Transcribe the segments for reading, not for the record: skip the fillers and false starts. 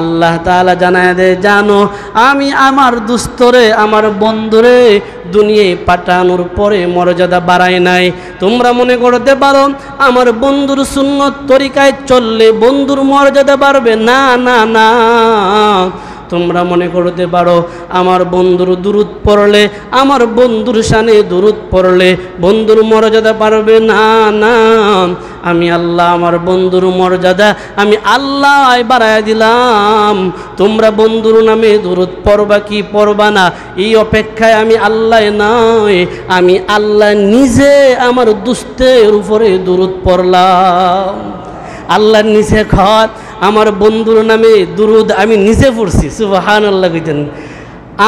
আল্লাহ তাআলা জানায় দেয়, জানো আমি আমার দুস্তরে আমার বন্ধুরে দুনিয়ায় পাঠানোর পরে মর্যাদা বাড়াই নাই। তোমরা মনে করতে পারো আমার বন্ধুর সুন্নত তরিকায় চললে বন্ধুর মর্যাদা বাড়বে, না না না। তোমরা মনে করতে পারো আমার বন্ধুর দুরূদ পড়লে, আমার বন্ধুর শানে দুরূদ পড়লে বন্ধুর মর্যাদা বাড়বে, না না। আমি আল্লাহ আমার বন্ধুর মর্যাদা আমি আল্লাহ বাড়ায় দিলাম। তোমরা বন্ধুর নামে দুরূদ পড়বা কি পড়বা না এই অপেক্ষায় আমি আল্লাহ নয়, আমি আল্লাহ নিজে আমার দুস্তের উপরে দুরূদ পড়লাম। আল্লাহ নিজে খত আমার বন্ধুর নামে দুরূদ আমি নিজে পড়ছি। সুবহানাল্লাহ কইতেন।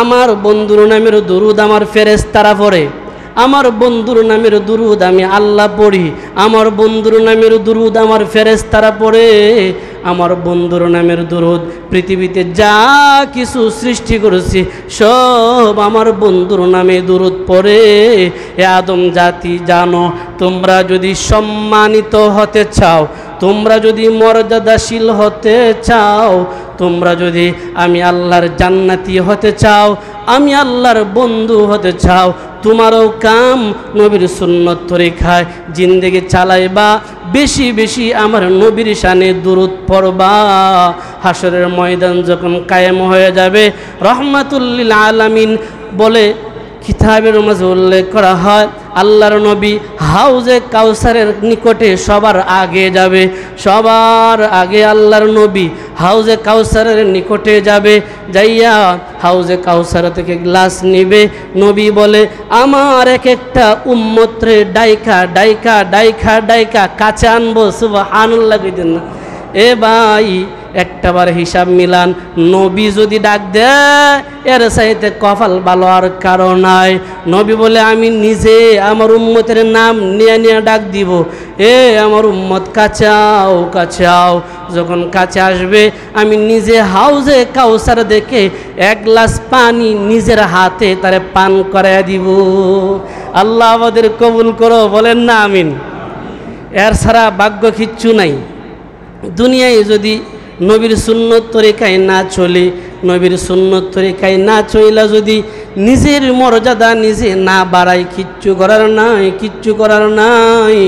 আমার বন্ধুর নামের দুরূদ আমার ফেরেশতারা পড়ে, আমার বন্ধুর নামের দুরূদ আমি আল্লাহ পড়ি, আমার বন্ধুর নামের দুরূদ আমার ফেরেশতারা পড়ে। আমার বন্ধুর নামের দুরূদ পৃথিবীতে যা কিছু সৃষ্টি করেছি সব আমার বন্ধুর নামে দুরূদ পড়ে। এ আদম জাতি জানো, তোমরা যদি সম্মানিত হতে চাও, তোমরা যদি মর্যাদাশীল হতে চাও, তোমরা যদি আমি আল্লাহর জান্নাতি হতে চাও, আমি আল্লাহর বন্ধু হতে চাও, তোমারও কাম নবীর সুন্নত তরিকায় জিন্দেগি চালাইবা, বেশি বেশি আমার নবীর শানে দুরূদ পড়বা। হাসরের ময়দান যখন কায়েম হয়ে যাবে, রহমাতুল লিল আলামিন বলে কিতাবের মাঝে উল্লেখ করা হয়, আল্লাহর নবী হাউজে কাউসারের নিকটে সবার আগে যাবে, সবার আগে আল্লাহর নবী হাউজে কাউসারের নিকটে যাবে, যাইয়া হাউজে কাউসার থেকে গ্লাস নিবে। নবী বলে, আমার এক একটা উম্মতরে ডাইকা ডাইকা ডাইকা ডাইকা কাছে আনবো। সুবহানাল্লাহ কইতেন না? এ ভাই একটাবার হিসাব মিলান, নবী যদি ডাক দেয় এর চাইতে কপাল ভালো আর কারো নাই। নবী বলে, আমি নিজে আমার উম্মতের নাম নিয়ে নিয়ে ডাক দিব, এ আমার উম্মত কাছে আও কাছে আও। যখন কাছে আসবে আমি নিজে হাউজে কাউসার দেখে এক গ্লাস পানি নিজের হাতে তারে পান করাইয়া দিব। আল্লাহ আমাদের কবুল করো, বলেন না আমিন। এর ছাড়া ভাগ্য কিচ্ছু নাই। দুনিয়ায় যদি নবীর সুন্নত তরিকায় না চলে, নবীর সুন্নত তরিকায় না চইলা যদি নিজের মর্যাদা নিজে না বাড়াই, কিচ্ছু করার নাই, কিচ্ছু করার নাই।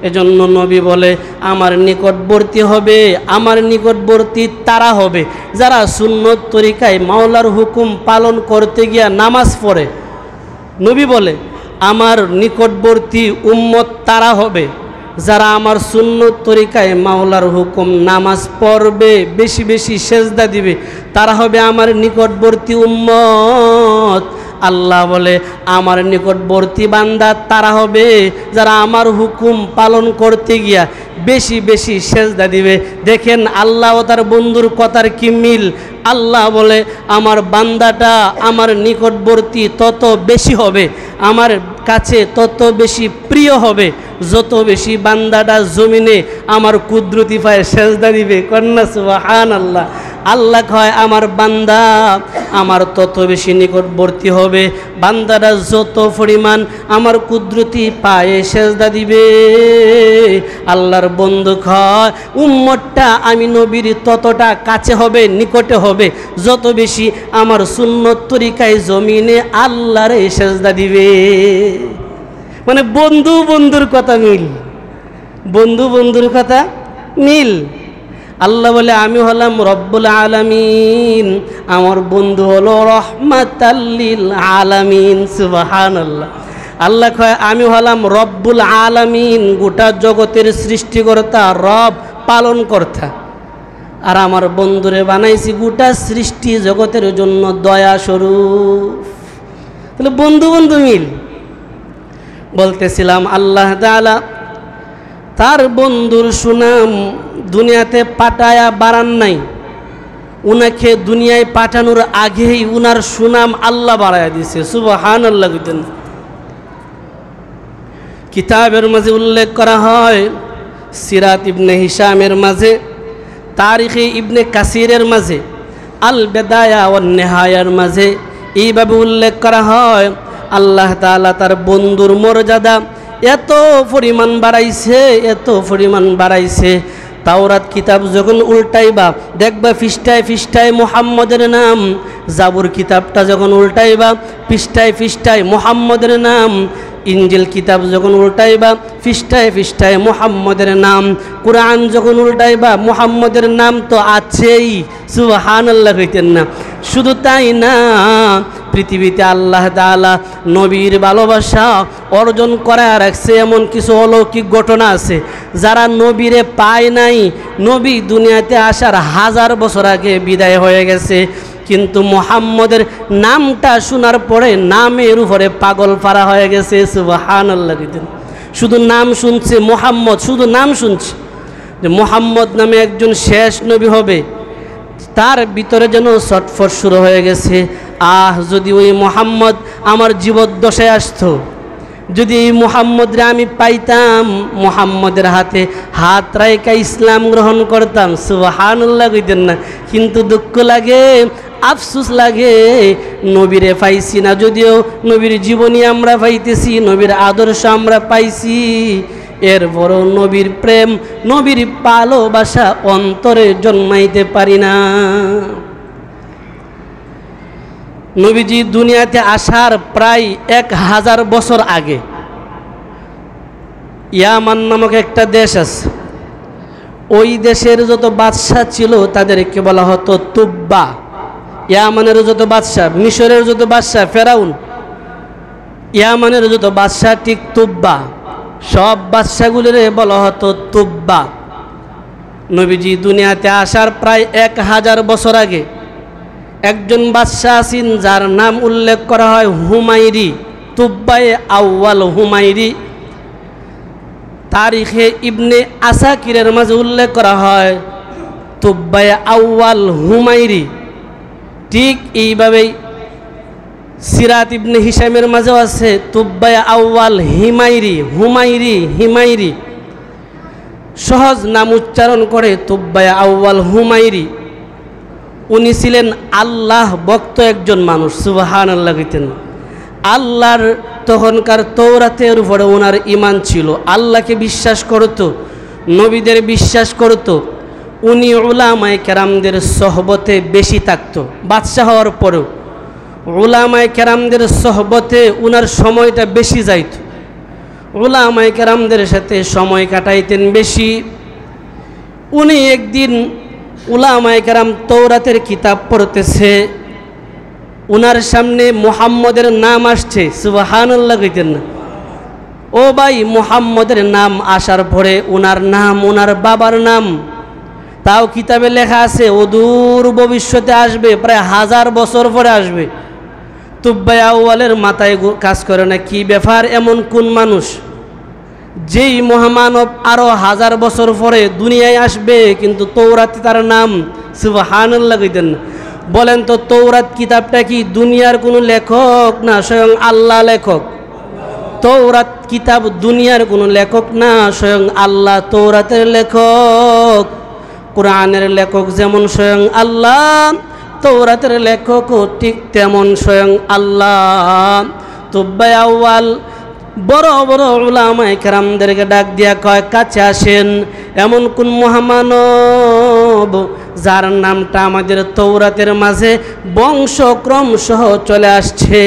এজন্য নবী বলে, আমার নিকটবর্তী হবে, আমার নিকটবর্তী তারা হবে যারা সুন্নত তরিকায় মাওলার হুকুম পালন করতে গিয়া নামাজ পড়ে। নবী বলে, আমার নিকটবর্তী উম্মত তারা হবে যারা আমার সুন্নত তরিকায় মাওলার হুকুম নামাজ পড়বে, বেশি বেশি সেজদা দিবে, তারা হবে আমার নিকটবর্তী উম্মত। আল্লাহ বলে, আমার নিকটবর্তী বান্দা তারা হবে যারা আমার হুকুম পালন করতে গিয়া বেশি বেশি সেজদা দিবে। দেখেন আল্লাহ ও তার বন্ধুর কথার কি মিল। আল্লাহ বলে, আমার বান্দাটা আমার নিকটবর্তী তত বেশি হবে, আমার কাছে তত বেশি প্রিয় হবে যত বেশি বান্দাটা জমিনে আমার কুদরতি পায়ে সেজদা দিবে। কন্যা সুবহানাল্লাহ। আল্লাহ কয়, আমার বান্দা আমার তত বেশি নিকটবর্তী হবে, বান্দাটা যত পরিমাণ আমার কুদরতি পায়ে সেজদা দিবে। আল্লাহর বন্ধু কয়, উম্মতটা আমি নবীর ততটা কাছে হবে, নিকটে হবে যত বেশি আমার সুন্নত তরিকায় জমিনে আল্লাহরে সেজদা দিবে। মানে বন্ধু বন্ধুর কথা মিল, বন্ধু বন্ধুর কথা মিল। আল্লাহ বলে, আমি হলাম রব্বুল আলামিন, আমার বন্ধু হলো রহমাতাল লিল আলামিন। সুবহানাল্লাহ। আল্লাহ কয়, আমি হলাম রব্বুল আলামিন, গোটা জগতের সৃষ্টিকর্তা, রব পালনকর্তা। আর আমার বন্ধুরে বানাইছি গোটা সৃষ্টি জগতের জন্য দয়া স্বরূপ। তাহলে বন্ধু বন্ধু মিল। বলতেছিলাম আল্লাহ তাআলা তার বন্ধুর সুনাম দুনিয়াতে পাঠায়া বাড়ান নাই, উনাকে দুনিয়ায় পাঠানোর আগেই উনার সুনাম আল্লাহ বাড়ায়া দিছে। সুবহানাল্লাহ। কিতাবের মাঝে উল্লেখ করা হয়, সিরাত ইবনে হিশামের মাঝে, তারিখে ইবনে কাসিরের মাঝে, আল বেদায়া ওয়ান নেহায়ার মাঝে এইভাবে উল্লেখ করা হয়, আল্লাহ তাআলা তার বন্ধুর মর্যাদা এত পরিমাণ বাড়াইছে, এত পরিমাণ বাড়াইছে, তাওরাত কিতাব যখন উল্টাইবা দেখবা পৃষ্ঠায় পৃষ্ঠায় মুহাম্মদের নাম। জাবুর কিতাবটা যখন উল্টাইবা পৃষ্ঠায় পৃষ্ঠায় মুহাম্মদের নাম। ইনজিল কিতাব যখন উল্টাইবা পৃষ্ঠায় পৃষ্ঠায় মুহাম্মদের নাম। কুরআন যখন উল্টাইবা মুহাম্মদের নাম তো আছেই, সুবহানাল্লাহ কইতেন না? শুধু তাই না, পৃথিবীতে আল্লাহ তাআলা নবীর ভালোবাসা অর্জন করা রাখছে এমন কিছু অলৌকিক ঘটনা আছে। যারা নবীরে পায় নাই, নবী দুনিয়াতে আসার 1000 বছর আগে বিদায় হয়ে গেছে, কিন্তু মুহাম্মদের নামটা শোনার পরে নামের উপরে পাগল পারা হয়ে গেছে, সুবহানাল্লাহ। শুধু নাম শুনছে মুহাম্মদ, শুধু নাম শুনছে যে মুহাম্মদ নামে একজন শেষ নবী হবে, তার ভিতরে যেন ছটফট শুরু হয়ে গেছে। যদি ওই মুহাম্মদ আমার জীবদ্দশায় আসতো, যদি এই মুহাম্মদরে আমি পাইতাম, মুহাম্মদের হাতে হাত রাইকা ইসলাম গ্রহণ করতাম, সুবহানাল্লাহ কইতেন না? কিন্তু দুঃখ লাগে, আফসোস লাগে, নবীরে পাইছি না। যদিও নবীর জীবনী আমরা পাইতেছি, নবীর আদর্শ আমরা পাইছি, এরপরও নবীর প্রেম, নবীর ভালোবাসা অন্তরে জন্মাইতে পারি না। নবীজি দুনিয়াতে আসার প্রায় 1000 বছর আগে ইয়ামান নামক একটা দেশ আছে, ওই দেশের যত বাদশাহ ছিল তাদেরকে বলা হতো তুব্বা। ইয়ামানের যত বাদশাহ, মিশরের যত বাদশাহ ফেরাউন, ইয়ামানের যত বাদশাহ ঠিক তুব্বা, সব বাদশাগুলিরে বলা হতো তুব্বা। নবীজি দুনিয়াতে আসার প্রায় 1000 বছর আগে একজন বাদশাহ আছেন যার নাম উল্লেখ করা হয় হুমায়রি, তুব্বায়ে আউয়াল হুমায়রি। তারিখে ইবনে আসাকিরের মাঝে উল্লেখ করা হয় তুব্বায়ে আউয়াল হুমায়রি। ঠিক এইভাবেই সিরাত ইবনে হিশামের মাঝেও আছে তুব্বায়ে আউয়াল হিমায়রি, হুমায়রি হিমায়রি। সহজ নাম উচ্চারণ করে তুব্বায়ে আউয়াল হুমায়রি। উনি ছিলেন আল্লাহ ভক্ত একজন মানুষ, সুবহানাল্লাহ কইতেন। আল্লাহর তখনকার তৌরাতের উপরে ওনার ঈমান ছিল, আল্লাহকে বিশ্বাস করত, নবীদের বিশ্বাস করত। উনি উলামায়ে কেরামদের সোহবতে বেশি থাকত, বাদশাহ হওয়ার পরেও উলামায়ে কেরামদের সোহবতে উনার সময়টা বেশি যাইত, উলামায়ে কেরামদের সাথে সময় কাটাইতেন বেশি। উনি একদিন উলামায়ে কেরাম তৌরাতের কিতাব পড়তেছে, উনার সামনে মুহাম্মদের নাম আসছে, সুবহানাল্লাহ কইতেন না? ও ভাই, মুহাম্মদের নাম আসার পরে উনার নাম, উনার বাবার নাম, তাও কিতাবে লেখা আছে অদূর ভবিষ্যতে আসবে, প্রায় 1000 বছর পরে আসবে। তুব্বায়ে আউয়ালের মাথায় কাজ করে না, কি ব্যাপার, এমন কোন মানুষ যেই মহামানব আরো 1000 বছর পরে দুনিয়ায় আসবে, কিন্তু তৌরাতে তার নাম, সুবহানাল্লাহ কইতেন না? বলেন তো, তৌরাত কিতাবটা কি দুনিয়ার কোনো লেখক না স্বয়ং আল্লাহ লেখক? তৌরাত কিতাব দুনিয়ার কোনো লেখক না, স্বয়ং আল্লাহ তৌরাতের লেখক। কুরআনের লেখক যেমন স্বয়ং আল্লাহ, তৌরাতের লেখকও ঠিক তেমন স্বয়ং আল্লাহ। তুব্বায়ে আউয়াল বড় বড় উলামায়ে কেরামদেরকে ডাক দিয়া কয়, কাছে আসেন, এমন কোন মহামানব যার নামটা আমাদের তৌরাতের মাঝে বংশক্রম সহ চলে আসছে,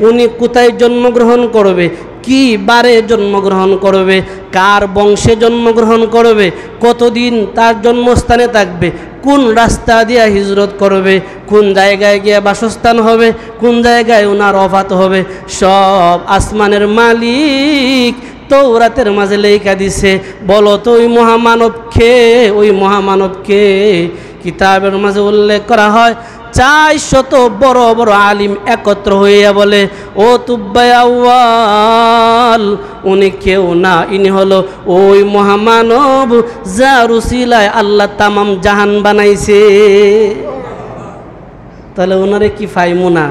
উনি কোথায় জন্মগ্রহণ করবে, কি বারে জন্মগ্রহণ করবে, কার বংশে জন্মগ্রহণ করবে, কতদিন তার জন্মস্থানে থাকবে, কোন রাস্তা দিয়া হিজরত করবে, কোন জায়গায় গিয়ে বাসস্থান হবে, কোন জায়গায় ওনার ওফাত হবে, সব আসমানের মালিক তৌরাতের মাঝে লেখা দিছে। বলো তো ওই মহামানবকে, ওই মহামানবকে? কিতাবের মাঝে উল্লেখ করা হয় 400 বড় বড় আলিম একত্র হইয়া বলে, ও তুব্বায়ে আউয়াল, উনি কেউ না, ইনি হলো ওই মহামানব যার উসিলায় আল্লাহ তামাম জাহান বানাইছে। তাহলে ওনারে কি পাইমু না?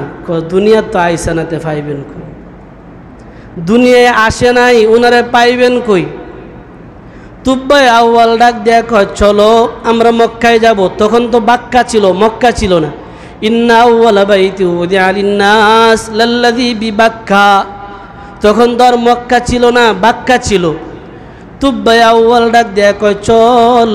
দুনিয়া তো আইসা নাতে পাইবেন কই? দুনিয়ায় আসে নাই, ওনারে পাইবেন কই? তুব্বায়ে আউয়াল ডাক দেয়া কয়, চলো আমরা মক্কায় যাব। তখন তো বাক্কা ছিল, মক্কা ছিল না। ইন্না আউয়ালা বাইতি উযিআ লিন-নাস লাল্লাযী বিবাক্কা, তখন তো আর মক্কা ছিল না, বাক্কা ছিল। তুব্বায়ে আউয়াল ডাক দেয়া কয়, চল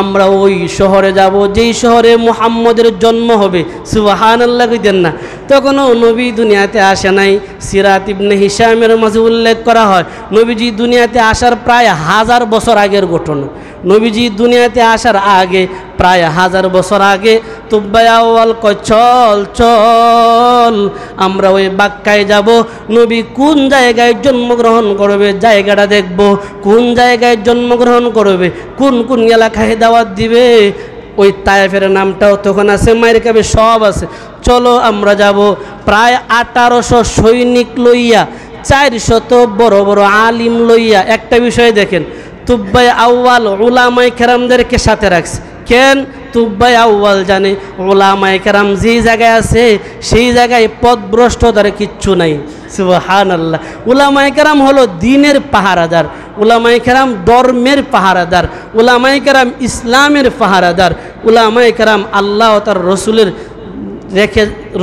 আমরা ওই শহরে যাব যেই শহরে মুহাম্মদের জন্ম হবে। সুবহানাল্লাহ কইতেন না? তখনও নবী দুনিয়াতে আসে নাই। সিরাত ইবনে হিশামের মাঝে উল্লেখ করা হয় নবীজি দুনিয়াতে আসার প্রায় 1000 বছর আগের ঘটনা। নবীজি দুনিয়াতে আসার আগে প্রায় 1000 বছর আগে তুব্বাই আউয়াল কয় চল চল আমরা ওই বাক্কায় যাব। নবী কোন জায়গায় জন্মগ্রহণ করবে জায়গাটা দেখব, কোন জায়গায় জন্মগ্রহণ করবে, কোন কোন এলাকায় দাওয়াত দিবে। ওই তায়েফের নামটাও তখন আছে, মায়ের কাবে সব আছে। চলো আমরা যাব। প্রায় 1800 সৈনিক লইয়া, 400 বড় বড় আলিম লইয়া। একটা বিষয় দেখেন, তুব্বাই আউয়াল উলামায়ে কেরামদেরকে সাথে রাখছে কেন? তুব্বাই আউয়াল জানে উলামায়ে কেরাম যে জায়গায় আছে সেই জায়গায় পথভ্রষ্টতার কিচ্ছু নাই। সুবহানাল্লাহ। উলামায়ে কেরাম হলো দ্বীনের পাহারাদার, উলামায়ে কেরাম ধর্মের পাহারাদার, উলামায়ে কেরাম ইসলামের পাহারাদার, উলামায়ে কেরাম আল্লাহ ও তার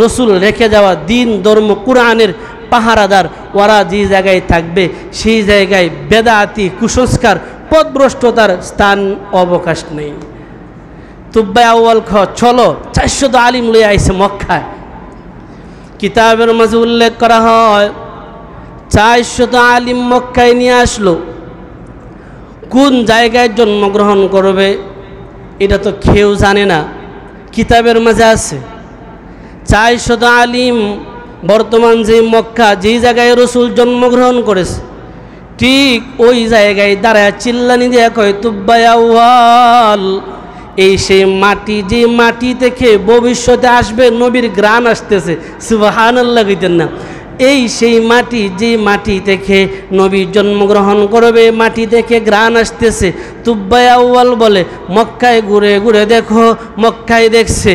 রসুল রেখে যাওয়া দ্বীন ধর্ম কুরআনের পাহারাদার। ওরা যে জায়গায় থাকবে সেই জায়গায় বেদাতি কুসংস্কার পথভ্রষ্টতার স্থান অবকাশ নেই। তুব্বাই আউয়াল চলো 400 আলিম লইয়া আইছে মক্কায়। কিতাবের মাঝে উল্লেখ করা হয় 400 আলিম মক্কায় নিয়ে আসলো। কোন জায়গায় জন্মগ্রহণ করবে এটা তো কেউ জানে না, কিতাবের মাঝে আছে 400 আলিম। বর্তমান যে মক্কা যেই জায়গায় রসুল জন্মগ্রহণ করেছে ঠিক ওই জায়গায় দাঁড়ায় চিল্লানি দিয়ে কয় তুব্বাই আউয়াল এই সেই মাটি, যে মাটি থেকে ভবিষ্যতে আসবে নবীর গ্রাণ আসতেছে। সুবহানাল্লাহ কইতেন না? এই সেই মাটি, যে মাটি থেকে নবী জন্মগ্রহণ করবে, মাটি থেকে গ্রাণ আসতেছে। তুব্বাই আউয়াল বলে মক্কায় ঘুরে ঘুরে দেখো। মক্কায় দেখছে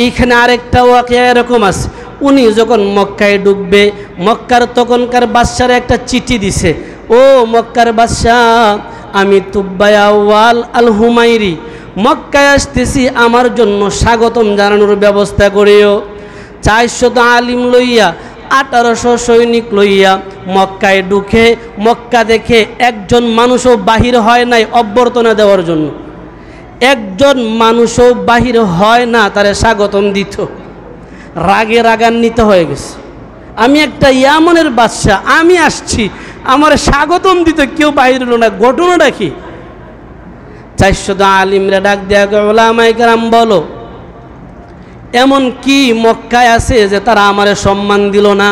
এইখানে আরেকটা ওয়াকিয়া এরকম আছে। উনি যখন মক্কায় ঢুকবে, মক্কার তখনকার বাদশার একটা চিঠি দিছে, ও মক্কার বাদশাহ আমি তুব্বাই আউয়াল আল হুমাইরি মক্কায় আসতেছি, আমার জন্য স্বাগতম জানানোর ব্যবস্থা করিও। 400 আলিম লইয়া 1800 সৈনিক লইয়া মক্কায় ঢুকে মক্কা দেখে একজন মানুষও বাহির হয় নাই অভ্যর্থনা দেওয়ার জন্য। একজন মানুষও বাহির হয় না তারে স্বাগতম দিত। রাগে রাগান্বিত হয়ে গেছে, আমি একটা ইয়ামনের বাদশা, আমি আসছি, আমার স্বাগতম দিতে কেউ বাহির হলো না, ঘটনাটা কি? 400 আলিমরা ডাক দেয়া উলামায়ে কেরাম বলো এমন কি মক্কায় আছে যে তারা আমারে সম্মান দিল না?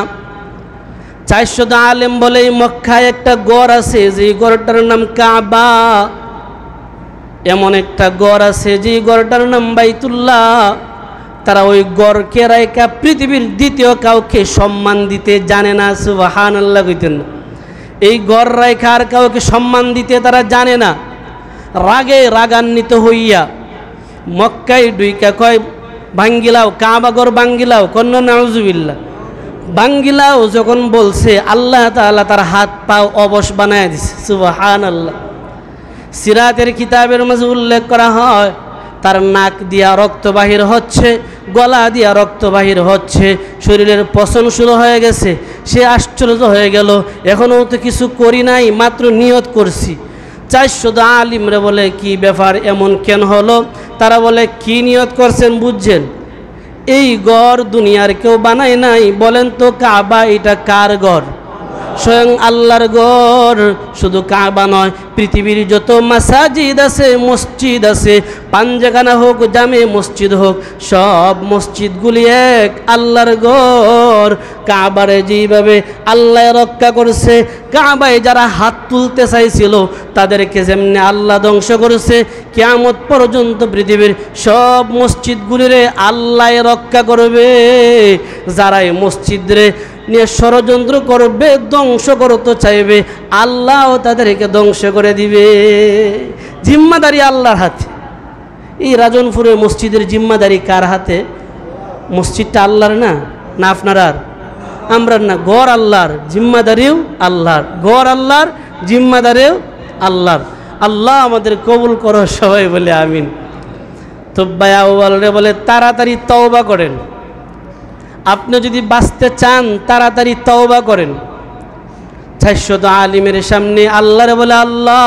400 আলেম বলে এই মক্কায় একটা গড় আছে, যে গড়টার নাম কাবা। এমন একটা গড় আছে যে গড়টার নাম বাইতুল্লাহ। তারা ওই গড়কে রাইকা পৃথিবীর দ্বিতীয় কাউকে সম্মান দিতে জানে না। সুবহানাল্লাহ কইতেন না? এই গড় রাইকা আর কাউকে সম্মান দিতে তারা জানে না। রাগে রাগান্বিত হইয়া মক্কায় ডুইকা কয় ভাঙ্গিলাও, কাবা গড় ভাঙ্গিলাও, কন্যা নাউজুবিল্লাহ। ভাঙ্গিলাও যখন বলছে আল্লাহ তাআলা তার হাত পাও অবশ বানায় দিছে। সুবহানাল্লাহ। সিরাতের কিতাবের মাঝে উল্লেখ করা হয় তার নাক দিয়া রক্ত বাহির হচ্ছে, গলা দিয়া রক্ত বাহির হচ্ছে, শরীরের পচন শুরু হয়ে গেছে। সে আশ্চর্য হয়ে গেল, এখনও তো কিছু করি নাই, মাত্র নিয়ত করছি। 400 আলিমরে বলে কি ব্যাপার, এমন কেন হলো? তারা বলে কি নিয়ত করছেন বুঝছেন? এই গড় দুনিয়ার কেউ বানায় নাই, বলেন তো কাবা এটা কার গড়? স্বয়ং আল্লাহর গড়। শুধু কাবা নয়, পৃথিবীর যত মাসাজিদ আছে, মসজিদ আছে, পাঞ্জাখানা হোক, জামে মসজিদ হোক, সব মসজিদগুলি এক আল্লাহর গড়। কাবারে যেভাবে আল্লাহ রক্ষা করছে, কাবায় যারা হাত তুলতে চাইছিল তাদেরকে যেমনি আল্লাহ ধ্বংস করেছে, কিয়ামত পর্যন্ত পৃথিবীর সব মসজিদগুলিরে আল্লাহ রক্ষা করবে। যারা এই মসজিদরে নিয়ে ষড়যন্ত্র করবে, ধ্বংস করতে চাইবে, আল্লাহ তাদেরকে ধ্বংস করে দিবে। জিম্মাদারি আল্লাহর হাতে। এই রাজনপুরের মসজিদের জিম্মাদারি কার হাতে? মসজিদটা আল্লাহর না, না আপনার আর আমরা না? গড় আল্লাহর, জিম্মাদারিও আল্লাহর। গড় আল্লাহর, জিম্মাদারিও আল্লাহর। আল্লাহ আমাদের কবুল করো সবাই বলে আমিন। তুব্বাই আউয়ালরে বলে তাড়াতাড়ি তওবা করেন, আপনি যদি বাঁচতে চান তাড়াতাড়ি তওবা করেন। 400 আলিমের সামনে আল্লাহরে বলে আল্লাহ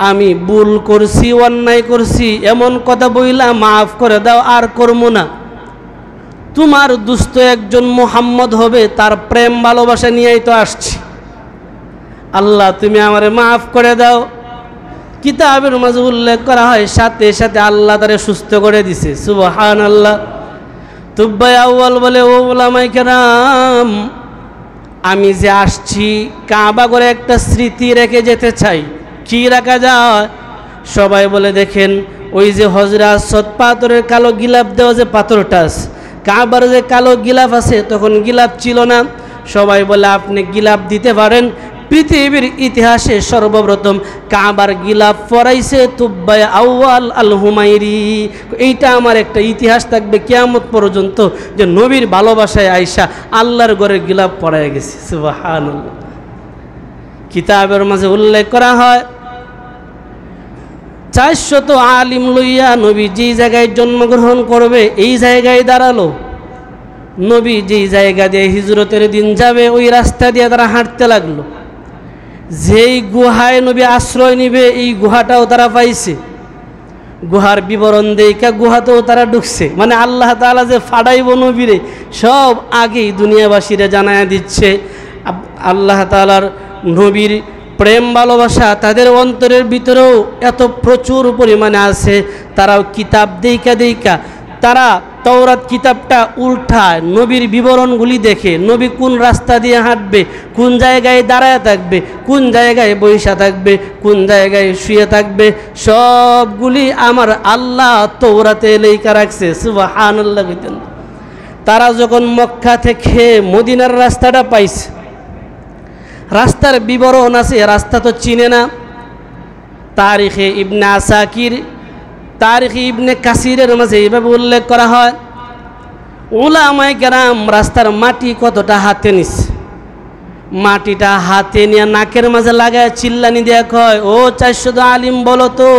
আমি ভুল করছি, অন্যায় করছি, এমন কথা বইলা মাফ করে দাও, আর করবো না। তোমার দুস্থ একজন মুহাম্মদ হবে, তার প্রেম ভালোবাসা নিয়েই তো আসছি। আল্লাহ তুমি আমারে মাফ করে দাও। কিতাবের মাঝে উল্লেখ করা হয় সাথে সাথে আল্লাহ তারে সুস্থ করে দিছে। সুবহানাল্লাহ। তুব্বাই আউয়াল বলে, ও উলামায়ে কেরাম, আমি যে আসছি কাবা করে একটা স্মৃতি রেখে যেতে চাই। কি রাখা যায়? সবাই বলে দেখেন, ওই যে হজরে আসওয়াদ পাথরের কালো গিলাফ দেওয়া যে পাথরটা আছে, কাবার যে কালো গিলাফ আছে, তখন গিলাফ ছিল না। সবাই বলে আপনি গিলাফ দিতে পারেন। পৃথিবীর ইতিহাসে সর্বপ্রথম কাবার গিলাফ পরাইছে তুব্বাই আউয়াল আল হুমাইরি। এইটা আমার একটা ইতিহাস থাকবে কিয়ামত পর্যন্ত, যে নবীর ভালোবাসায় আইসা আল্লাহর ঘরের গিলাফ পরাই গেছে। সুবহানাল্লাহ। কিতাবের মাঝে উল্লেখ করা হয় 400 আলিম লইয়া নবী যেই জায়গায় জন্মগ্রহণ করবে, এই জায়গায় দাঁড়ালো। নবী যেই জায়গা দিয়ে হিজরতের দিন যাবে, ওই রাস্তা দিয়ে তারা হাঁটতে লাগলো। যেই গুহায় নবী আশ্রয় নিবে, এই গুহাটাও তারা পাইছে। গুহার বিবরণ দেখা গুহাতেও তারা ঢুকছে। মানে আল্লাহ তাআলা যে ফাড়াইব নবীরে, সব আগেই দুনিয়াবাসীরা জানায়া দিচ্ছে। আল্লাহ তাআলার নবীর প্রেম ভালোবাসা তাদের অন্তরের ভিতরেও এত প্রচুর পরিমাণে আছে। তারাও কিতাব দেখা তারা তাওরাত কিতাবটা উল্টায়, নবীর বিবরণগুলি দেখে, নবী কোন রাস্তা দিয়ে হাঁটবে, কোন জায়গায় দাঁড়ায় থাকবে, কোন জায়গায় বৈশা থাকবে, কোন জায়গায় শুয়ে থাকবে, সবগুলি আমার আল্লাহ তাওরাতে লেখা রাখছে। সুবহানাল্লাহ। তারা যখন মক্কা থেকে মদিনার রাস্তাটা পাইছে, রাস্তার বিবরণ আছে, রাস্তা তো চিনে না। তারিখে ইবনে আসাকির, তারিখে ইবনে কাসিরের মাঝে এইভাবে উল্লেখ করা হয়, উলামায়ে কেরাম রাস্তার মাটি কতটা হাতে নিছে। মাটিটা হাতে নিয়ে নাকের মাঝে লাগায় চিল্লানি দেয়া কয়, ও 400 আলিম বলো তো,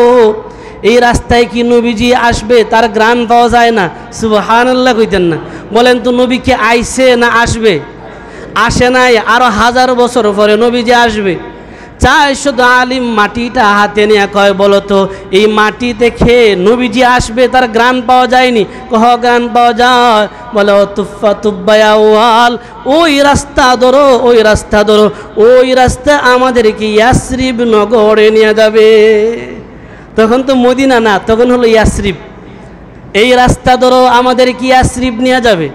এই রাস্তায় কি নবীজি আসবে? তার গ্রাণ পাওয়া যায় না। সুবহানাল্লাহ কইতেন না? বলেন তো, নবী কি আইছে না আসবে? আসে নাই, আরো 1000 বছর পরে নবীজি আসবে। 400 আলিম মাটিটা হাতে নিয়ে কয়, বলো তো এই মাটি দেখে নবীজি আসবে, তার গ্রাণ পাওয়া যায়নি? কহ গ্রাণ পাওয়া যায়। বলে ও তুফা তুব্বাই আউয়াল, ওই রাস্তা ধরো, ওই রাস্তা ধরো, ওই রাস্তা আমাদেরকে ইয়াসরিব নগরে নিয়ে যাবে। তখন তো মদিনা না, তখন হলো ইয়াসরিব। এই রাস্তা ধরো আমাদেরকে ইয়াসরিব নিয়ে যাবে।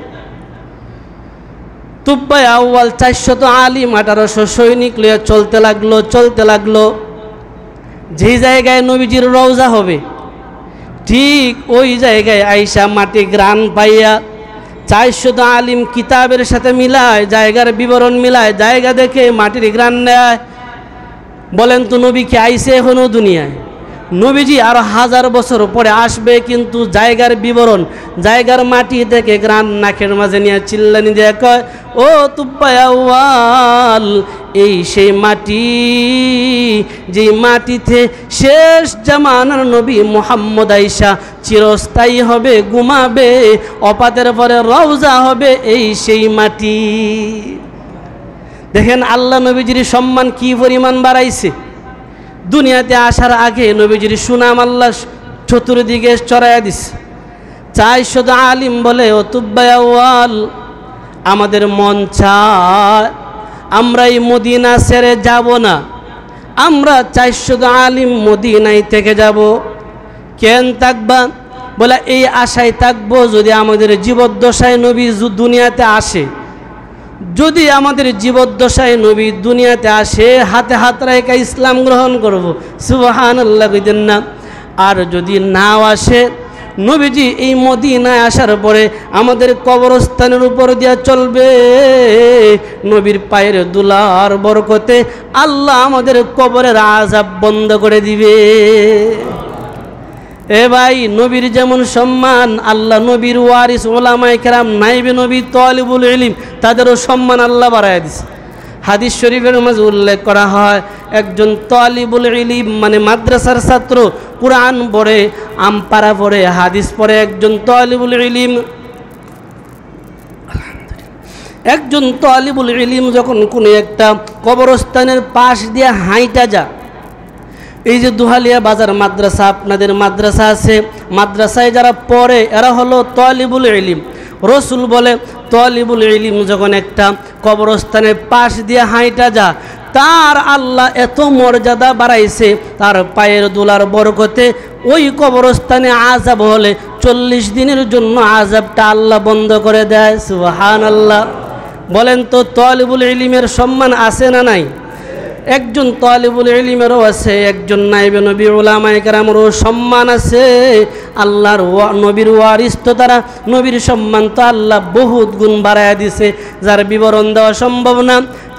তুব্বাই আউয়াল 400 আলিম 1800 সৈনিক লইয়া চলতে লাগলো। যেই জায়গায় নবীজির রওজা হবে, ঠিক ওই জায়গায় আইসা মাটি গ্রান পাইয়া 400 আলিম কিতাবের সাথে মিলায়, জায়গার বিবরণ মিলায়, জায়গা দেখে মাটির গ্রান নেয়। বলেন তো, নবী কি আইসে এখনো দুনিয়ায়? নবীজি আরো 1000 বছর পরে আসবে, কিন্তু জায়গার বিবরণ, জায়গার মাটি থেকে গ্রান নাকের মাঝে নিয়ে চিল্লানি দিয়ে কয়, ও তুব্বাই আউয়াল, এই সেই মাটি, যে মাটিতে শেষ জামানার নবী মুহাম্মদ আইসা চিরস্থায়ী হবে, ঘুমাবে, অপাতের পরে রওজা হবে, এই সেই মাটি। দেখেন আল্লাহ নবীজির সম্মান কি পরিমাণ বাড়াইছে। দুনিয়াতে আসার আগে নবীজির সুনাম আল্লাহ চতুর্দিকে ছড়াইয়া দিছে। 400 আলিম বলে, ও তুব্বাই আউয়াল, আমাদের মন চায় আমরা এই মদিনা ছেড়ে যাব না, আমরা 400 আলিম মদিনায় থেকে যাব। কেন থাকবা? বলে এই আশায় থাকবো, যদি আমাদের জীবদ্দশায় নবী দুনিয়াতে আসে, যদি আমাদের জীবদ্দশায় নবী দুনিয়াতে আসে, হাতে হাত রেখে ইসলাম গ্রহণ করব। সুবহানাল্লাহ কইতেন না? আর যদি নাও আসে, নবীজি এই মদিনায় আসার পরে আমাদের কবরস্থানের উপর দিয়া চলবে, নবীর পায়ের দুলার বরকতে আল্লাহ আমাদের কবরের আযাব বন্ধ করে দিবে। এ ভাই, নবীর যেমন সম্মান, আল্লাহ নবীর ওয়ারিস উলামায়ে কেরাম, নাইবে নবী, তালিবুল ইলম, তাদেরও সম্মান আল্লাহ বাড়ায় দিছে। হাদিস শরীফের মাঝে উল্লেখ করা হয়, একজন তালিবুল ইলম মানে মাদ্রাসার ছাত্র, কুরআন পড়ে, আমপারা পড়ে, হাদিস পড়ে, একজন তালিবুল ইলম, একজন তালিবুল ইলম যখন কোনো একটা কবরস্থানের পাশ দিয়ে হাইটা যা, এই যে দুহালিয়া বাজার মাদ্রাসা, আপনাদের মাদ্রাসা আছে, মাদ্রাসায় যারা পড়ে এরা হলো তালিবুল ইলম। রসুল বলে তালিবুল ইলম যখন একটা কবরস্থানের পাশ দিয়ে হাঁটা যা, তার আল্লাহ এত মর্যাদা বাড়াইছে, তার পায়ের দুলার বরকতে ওই কবরস্থানে আযাব হলে 40 দিনের জন্য আযাবটা আল্লাহ বন্ধ করে দেয়। সুবহানাল্লাহ। বলেন তো তালিবুল ইলমের সম্মান আছে না নাই? একজন তালিবুল ইলমেরও আছে, একজন নায়েবে নবী উলামায়ে কেরামেরও সম্মান আছে। আল্লাহর নবীর ওয়ারিস তো তারা, নবীর সম্মান তো আল্লাহ বহুত গুণ বাড়ায় দিছে, যার বিবরণ দেওয়া সম্ভব না।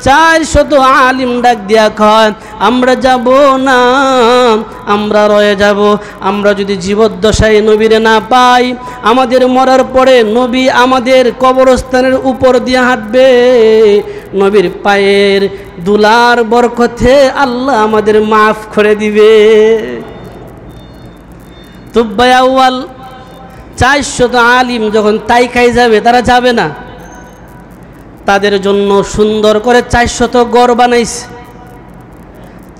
400 আলিম ডাক দিয়া কয় আমরা যাব না, আমরা রয়ে যাব। আমরা যদি জীবদ্দশায় নবীরে না পাই, আমাদের মরার পরে নবী আমাদের কবরস্থানের উপর দিয়ে হাঁটবে, নবীর পায়ের দুলার বরকতে আল্লাহ আমাদের মাফ করে দিবে। তুব্বা আউয়াল 400 আলিম যখন তাই খাই যাবে, তারা যাবে না। তাদের জন্য সুন্দর করে 400 গড় বানাইছে।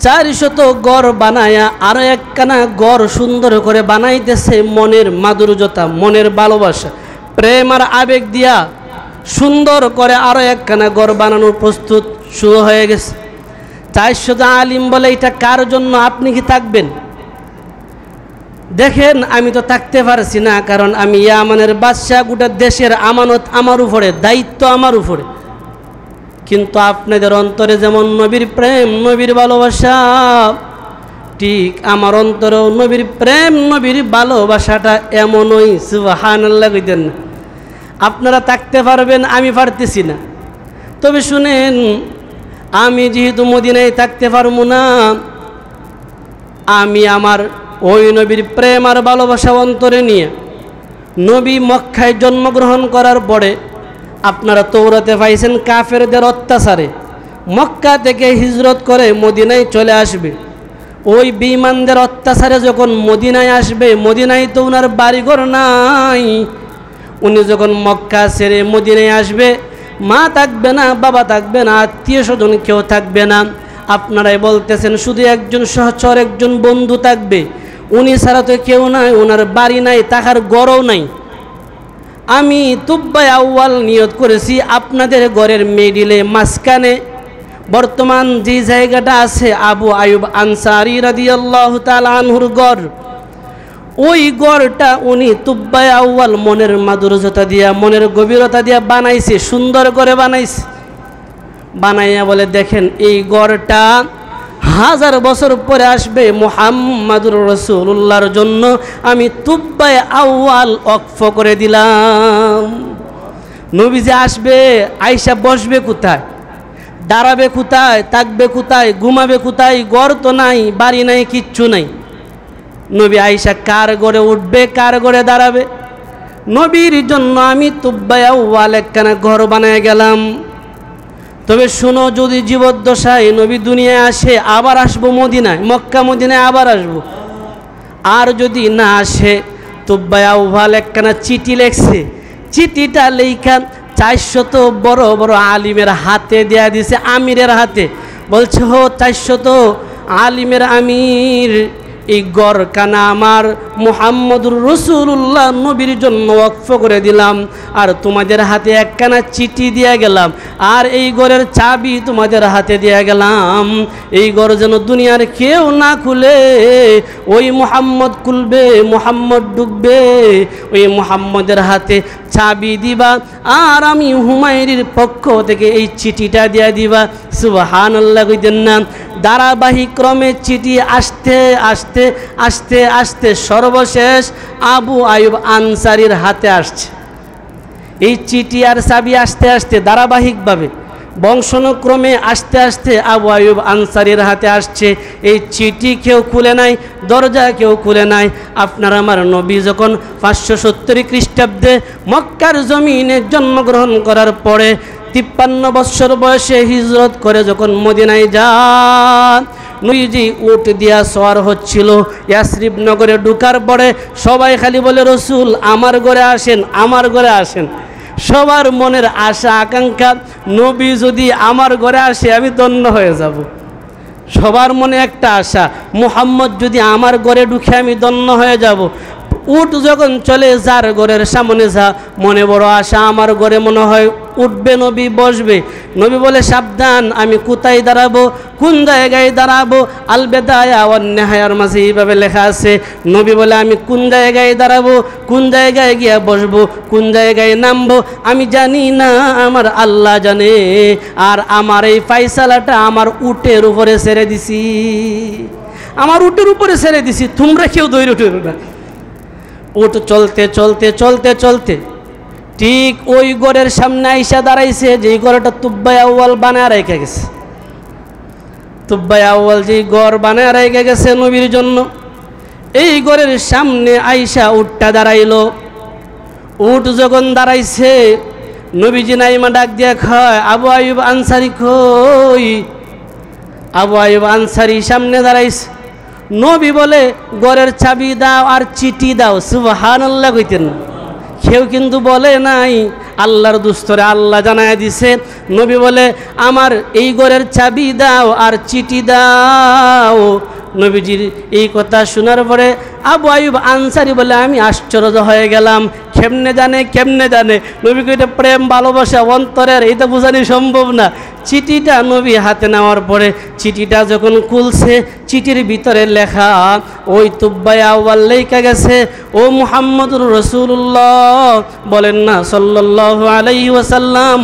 400 গড় বানায়া আরো একখানা গড় সুন্দর করে বানাইতেছে মনের মাধুর্যতা, মনের ভালোবাসা, প্রেম আর আবেগ দিয়া সুন্দর করে আরো একখানা গড় বানানোর প্রস্তুত শুরু হয়ে গেছে। 400 আলিম বলে এটা কার জন্য? আপনি কি থাকবেন? দেখেন আমি তো থাকতে পারছি না, কারণ আমি ইয়ামানের বাদশাহ, গোটা দেশের আমানত আমার উপরে, দায়িত্ব আমার উপরে। কিন্তু আপনাদের অন্তরে যেমন নবীর প্রেম, নবীর ভালোবাসা, ঠিক আমার অন্তরেও নবীর প্রেম, নবীর ভালোবাসাটা এমনই। সুবহানাল্লাহ কইতেন না? আপনারা থাকতে পারবেন, আমি পারতেছি না। তবে শুনেন, আমি যেহেতু মদিনায় থাকতে পারবো না, আমি আমার ওই নবীর প্রেম আর ভালোবাসা অন্তরে নিয়ে, নবী মক্কায় জন্মগ্রহণ করার পরে আপনারা তৌরাতে পাইছেন কাফেরদের অত্যাচারে মক্কা থেকে হিজরত করে মদিনায় চলে আসবে। ওই বেঈমানদের অত্যাচারে যখন মদিনায় আসবে, মদিনায় তো ওনার বাড়িঘর নাই। উনি যখন মক্কা ছেড়ে মদিনায় আসবে, মা থাকবে না, বাবা থাকবে না, আত্মীয় স্বজন কেউ থাকবে না। আপনারাই বলতেছেন শুধু একজন সহচর, একজন বন্ধু থাকবে, উনি ছাড়া তো কেউ নাই, ওনার বাড়ি নাই, থাকার ঘরও নাই। আমি তুব্বা আউয়াল নিয়ত করেছি আপনাদের ঘরের মিডিলে মাঝখানে বর্তমান যে জায়গাটা আছে আবু আয়ুব আনসারী রাদিয়াল্লাহু তাআলা আনহুর ঘর, ওই ঘরটা উনি তুব্বা আউয়াল মনের মাধুর্যতা দিয়া, মনের গভীরতা দিয়া বানাইছে, সুন্দর করে বানাইছে। বানাইয়া বলে দেখেন এই ঘরটা 1000 বছর পরে আসবে মুহাম্মাদুর রাসূলুল্লাহর জন্য, আমি তুব্বা আউয়াল ওয়াকফ করে দিলাম। নবী যে আসবে, আয়েশা বসবে কোথায়, দাঁড়াবে কোথায়, থাকবে কোথায়, ঘুমাবে কোথায়? ঘর তো নাই, বাড়ি নাই, কিচ্ছু নাই। নবী আয়েশা কার ঘরে উঠবে, কার ঘরে দাঁড়াবে? নবীর জন্য আমি তুব্বা আউয়াল একখানা ঘর বানায় গেলাম। তবে শুনো, যদি জীবদ্দশায় নবী দুনিয়ায় আসে, আবার আসবো মদিনায়, মক্কা মদিনায় আবার আসবো। আর যদি না আসে, তুব্বা আউয়াল একখানা চিঠি লেখছে, চিঠিটা লেখা 400 বড় বড় আলিমের হাতে দেয়া দিছে, আমিরের হাতে। বলছে হো 400 আলিমের আমির, এই গড়খানা আমার মুহাম্মদুর রাসূলুল্লাহ নবীর জন্য ওয়াকফ করে দিলাম, আর তোমাদের হাতে একখানা চিঠি দিয়ে গেলাম, আর এই ঘরের চাবি তোমাদের হাতে দিয়ে গেলাম। এই ঘর যেন দুনিয়ার কেউ না খুলে, ওই মুহাম্মদ খুলবে, মুহাম্মদ ঢুকবে, ওই মুহাম্মদের হাতে চাবি দিবা, আর আমি হুমায়ুনের পক্ষ থেকে এই চিঠিটা দিয়ে দিবা। সুবহানাল্লাহ কইতেন না? ধারাবাহিক ক্রমে চিঠি আসতে আসতে আসতে আসতে সর্বশেষ আবু আয়ুব আনসারীর হাতে আসছে। এই চিঠি আর চাবি আসতে আসতে ধারাবাহিকভাবে বংশানুক্রমে আস্তে আস্তে আবু আয়ুব আনসারীর হাতে আসছে। এই চিঠি কেউ খুলে নাই, দরজা কেউ খুলে নাই। আপনার আমার নবী যখন 570 খ্রিস্টাব্দে মক্কার জমিনে জন্মগ্রহণ করার পরে 53 বৎসর বয়সে হিজরত করে যখন মদিনায় যান, নবীজি উট দিয়া সওয়ার হচ্ছিল। ইয়াসরিব নগরে ঢুকার পরে সবাই খালি বলে, রসুল আমার ঘরে আসেন, আমার ঘরে আসেন। সবার মনের আশা আকাঙ্ক্ষা, নবী যদি আমার ঘরে আসে আমি ধন্য হয়ে যাব। সবার মনে একটা আশা, মুহাম্মদ যদি আমার ঘরে ঢুকে আমি ধন্য হয়ে যাব। উট যখন চলে যার ঘরের সামনে যা, মনে বড় আশা আমার ঘরে মনে হয় উঠবে নবী, বসবে। নবী বলে সাবধান, আমি কোথায় দাঁড়াবো, কোন জায়গায় দাঁড়াবো? আল বেদায়া ওয়ান নিহায়ার মাঝে এইভাবে লেখা আছে। নবী বলে আমি কোন জায়গায় দাঁড়াবো, কোন জায়গায় গিয়া বসবো, কোন জায়গায় নামবো আমি জানি না, আমার আল্লাহ জানে। আর আমার এই ফাইসালাটা আমার উটের উপরে ছেড়ে দিছি, আমার উটের উপরে ছেড়ে দিছি, তোমরা কেউ দৌড়ে উঠে না। উট চলতে চলতে চলতে চলতে ঠিক ওই ঘরের সামনে আইসা দাঁড়াইছে, যেই ঘরটা তুব্বাই আউয়াল বানায় রেখে গেছে। তুব্বাই আউয়াল যেই ঘর বানায় রেখে গেছে নবীর জন্য, এই ঘরের সামনে আইসা উটটা দাঁড়াইল। উট যখন দাঁড়াইছে, নবীজি নাইমা ডাক দিয়া খায়, আবু আইয়ুব আনসারি কই? আবু আইয়ুব আনসারি সামনে দাঁড়াইছে। নবী বলে ঘরের চাবি দাও আর চিঠি দাও। সুবহানাল্লাহ কইতেন না, কেউ কিন্তু বলে নাই, আল্লাহর দুস্তরে আল্লাহ জানায় দিছে। নবী বলে আমার এই ঘরের চাবি দাও আর চিঠি দাও। নবীজির এই কথা শোনার পরে আবু আইয়ুব আনসারি বলে আমি আশ্চর্য হয়ে গেলাম, কেমনে জানে নবীকে এটা প্রেম ভালোবাসা অন্তরের, এটা বোঝানো সম্ভব না। চিঠিটা নবী হাতে নেওয়ার পরে চিঠিটা যখন খুলছে, চিঠির ভিতরে লেখা, ওই তুব্বাই আউয়াল লেখা গেছে, ও মুহাম্মদুর রাসূলুল্লাহ, বলেন না সাল্লাল্লাহু আলাইহি ওয়াসাল্লাম,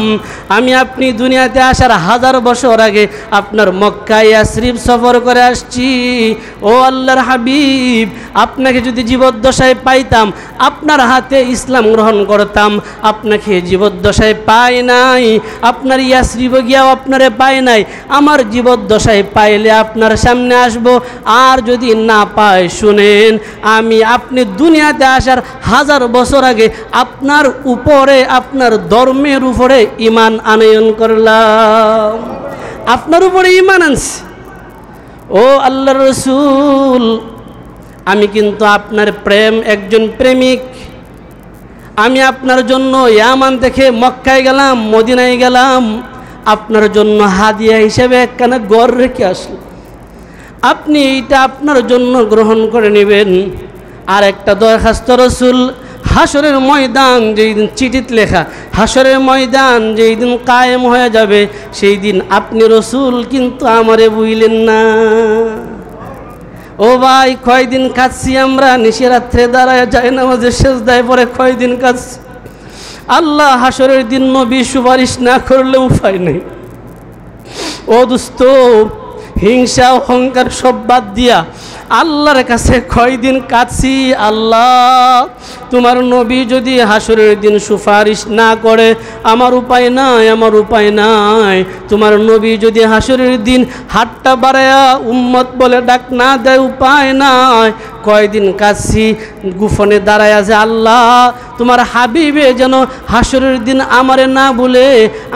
আমি আপনি দুনিয়াতে আসার 1000 বছর আগে আপনার মক্কা ইয়াসরিব সফর করে আসছি। ও আল্লাহর হাবিব, আপনাকে যদি জীবদ্দশায় পাইতাম, আপনার হাতে ইসলাম গ্রহণ করতাম। আপনাকে জীবদ্দশায় পাই নাই, আপনার ইয়াসরিব গিয়াও আপনারে পাই নাই। আমার জীবদ্দশায় পাইলে আপনার সামনে আসব, আর যদি না পাই শুনেন, আমি আপনি দুনিয়াতে আসার 1000 বছর আগে আপনার উপরে, আপনার ধর্মের উপরে ঈমান আনয়ন করলাম, আপনার উপরে ঈমান আনছি। ও আল্লাহর রাসূল, আমি কিন্তু আপনার প্রেম, একজন প্রেমিক। আমি আপনার জন্য ইয়ামান থেকে মক্কায় গেলাম, মদিনায় গেলাম, আপনার জন্য হাদিয়া হিসেবে একখানা ঘর রেখে আসলাম। আপনি এইটা আপনার জন্য গ্রহণ করে নেবেন। আর একটা দরখাস্ত রাসূল, হাসরের ময়দান যেই দিন চিঠিতে লেখা, হাসরের ময়দান যেই দিন কায়েম হয়ে যাবে, সেই দিন আপনি রাসূল কিন্তু আমারে বুঝলেন না। ও ভাই, কয়দিন কাঁদছি আমরা, নিশিরাত্রে দাঁড়ায় যায় নামাজের সেজদায় পরে কয়দিন কাঁদছি। আল্লাহ হাসরের দিন নবী সুপারিশ না করলে উপায় নেই। ও দোস্ত, হিংসা অহংকার সব বাদ দিয়া আল্লাহর কাছে কয়দিন কাঁদছি, আল্লাহ তোমার নবী যদি হাসরের দিন সুপারিশ না করে, আমার উপায় নাই, আমার উপায় নাই। তোমার নবী যদি হাসরের দিন হাতটা বাড়ায়া উম্মত বলে ডাক না দেয়, উপায় নাই। কয়দিন কাঁদছি, গুফনে দাঁড়ায় আছে, আল্লাহ তোমার হাবিবে যেন হাসরের দিন আমারে না বলে,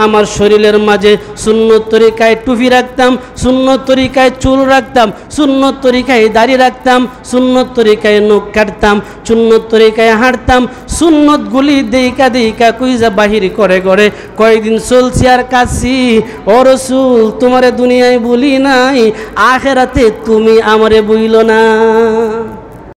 আমার শরীরের মাঝে সুন্নত তরিকায় টুপি রাখতাম, সুন্নত তরিকায় চুল রাখতাম, সুন্নত তরিকায় দাড়ি রাখতাম, সুন্নত তরিকায় নখ কাটতাম, সুন্নত তরিকায় হাঁটতাম, সুন্নতগুলি দেইকা দেইকা কুইজা বাহির করে করে কয়দিন চলছি আর কাছি। ও রাসূল, তোমারে দুনিয়ায় বলি নাই, আখেরাতে তুমি আমারে বইল না।